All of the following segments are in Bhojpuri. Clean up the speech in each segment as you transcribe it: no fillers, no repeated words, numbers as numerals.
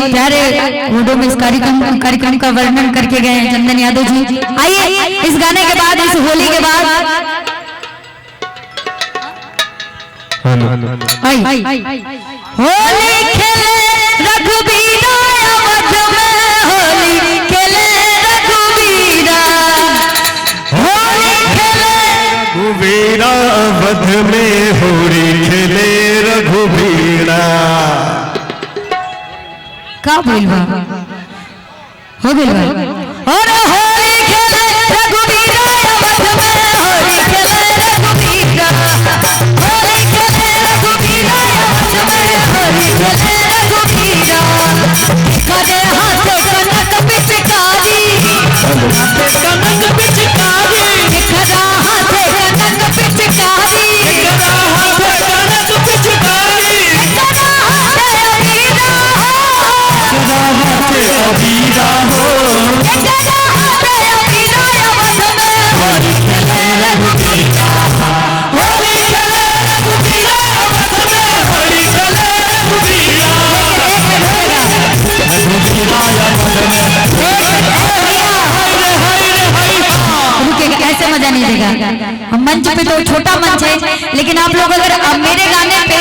प्यारे वर्डों में इस कार्यक्रम का वर्णन करके गए हैं चंदन यादव जी। आइए इस गाने के बाद, इस होली के बाद होली खेले रघुबीरा अवध में, होली खेले रघुबीरा, होली खेले रघुबीरा अवध में, होली खेले रघुबीरा। का बोलबा हो गइल और होली खेले रघुबीरा अवध में, होली खेले रघुबीरा, होली खेले रघुबीरा अवध में, होली खेले रघुबीरा। खड़े हाथे कनक पिचकारी, हाथे कनक पिचकारी, खड़ा हाथे कनक पिचकारी, खड़ा हाथे कनक पिचकारी, खड़ा हाथे अबीरा अबीरा हो, खड़ा हाथे अबीरा अवध में, होली खेले रघुबीरा, होली खेले रघुबीरा अवध में, होली खेले रघुबीरा, रघुबीरा अवध में। रुकेगा, ऐसे मजा नहीं देगा। हम मंच पे तो छोटा मंच है, लेकिन आप लोग अगर अब मेरे गाने पे,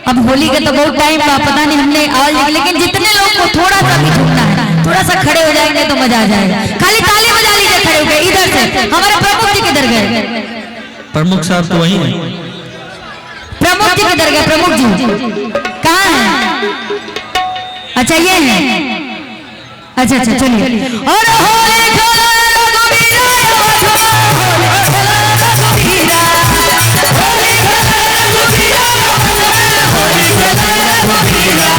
अब होली का तो बहुत टाइम का पता नहीं हमने आवाज, लेकिन जितने लोग को थोड़ा सा भी झुकना है, थोड़ा सा खड़े हो जाएंगे तो मजा आ जाएगा। खाली ताली बजा लीजिए खड़े होकर। इधर से हमारे प्रमुख जी किधर गए? प्रमुख साहब तो वही है। प्रमुख जी किधर गए? प्रमुख जी कहाँ हैं? अच्छा ये है, अच्छा अच्छा चलिए। और होली खेले रघुबीरा अवध में, होली खेले रघुबीरा, होली खेले रघुबीरा अवध में, होली खेले रघुबीरा।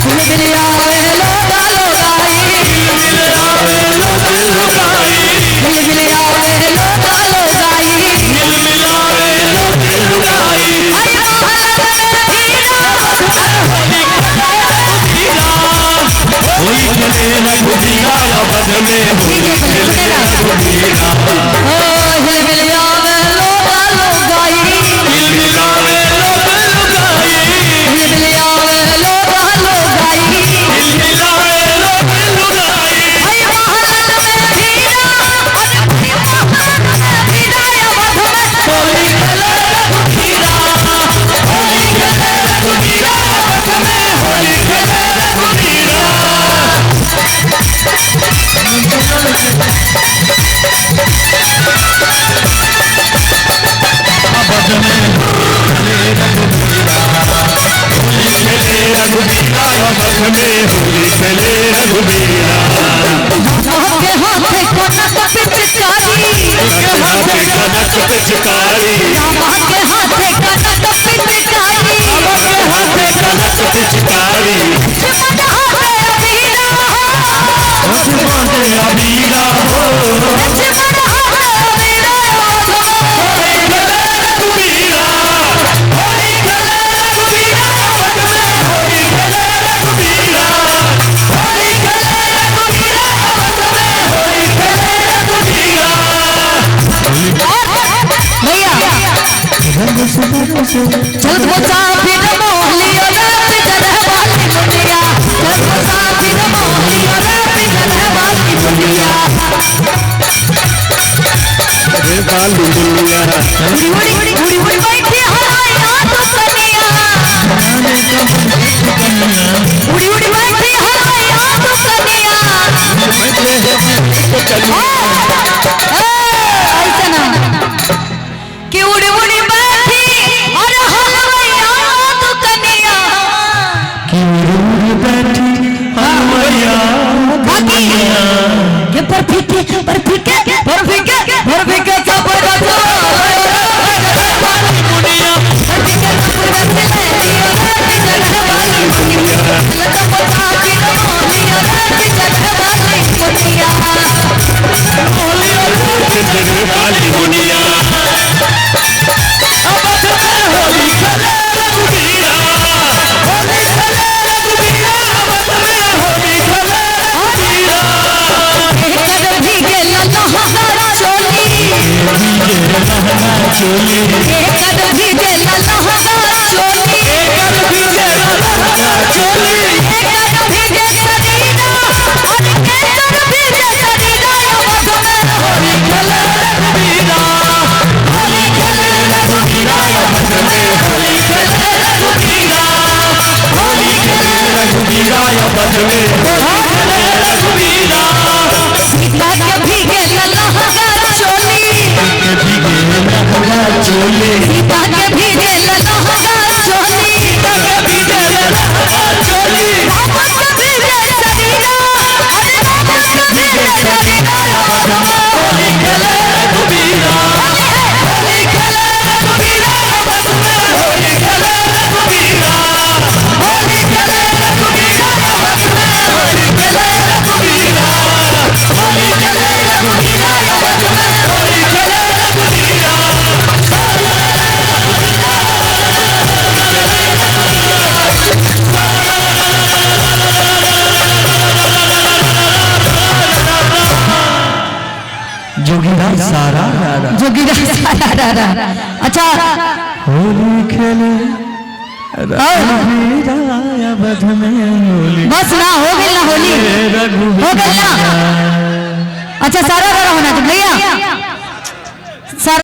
झिलमिलिया में लोगा लोगाई, झिलमिलिया में लोगा लोगाई, झिलमिलिया में लोगा लोगाई, झिलमिलिया में लोगा लोगाई। हरि होली खेले रघुबीरा अवध में, होली खेले रघुबीरा। झिलमिलिया में लोगा लोगाई, झिलमिलिया में लोगा लोगाई, झिलमिलिया में लोगा लोगाई, झिलमिलिया में लोगा लोगाई। हरि महल में धीरा, हरि महल में धीरा अवध में, होली खेले रघुबीरा, होली खेले रघुबीरा अवध में, होली खेले रघुबीरा। अवध में खेले रघुबीरा, होली खेले रघुबीरा अवध में, होली खेले रघुबीरा। के हाथे कनक पिचकारी, के हाथे कनक पिचकारी, रामा के हाथे कनक पिचकारी, के हाथे कनक पिचकारी, चिमन हाथे अबीरा, झुमके अबीरा हो, चिमन हाथे अबीरा अवध में, रघुबीरा, होली खेले रघुबीरा अवध में, होली खेले रघुबीरा, होली खेले रघुबीरा अवध में, होली खेले रघुबीरा। भैया चल मुसाफिर मोहलिया रे पिघल वाली दुनिया, चल मुसाफिर मोहलिया रे पिघल वाली दुनिया। रे बालू दुनिया, उड़ी उड़ी उड़ी उड़ी बैठी हमारी याद कनिया, उड़ी उड़ी बैठी हमारी याद कनिया। ऐसा ना कि उड़ी उड़ी बैठी और हलवैया याद कनिया, बैठी हलवैया दुनिया। ये बर्फी के बर्फी के बर्फी के बर्फी के सब रखो वाली दुनिया, बर्फी के सब रखो वाली दुनिया, लगा पता कि मोहलिया रे पिघल वाली दुनिया, पिघल वाली दुनिया। अवध में होली खेले रघुबीरा, होली खेले रघुबीरा, अवध में होली खेले रघुबीरा। एक भीगे ललहा चोली, चोली, एक भीगे ललहा चोली, एक भीगे ललहा चोली, एक होली सीता के भीजे ललहगा चोली सीता के भीजे ललहगा चोली राम के भीजे सगीरा अरे राम के भीजे सगीरा होली खेले रघुबीरा होली खेले रघुबीरा बस में होली खेले रघुबीरा होली खेले रघुबीरा बस में होली खेले रघुबीरा होली खेले रघुबीरा बस में होली खेले रघुबीरा जोगीरा सारा जोगीरा सारा अच्छा होली खेले रघुबीरा बध में होली बस ना हो गई ना होली हो गई ना अच्छा सारा होना चाहिए भैया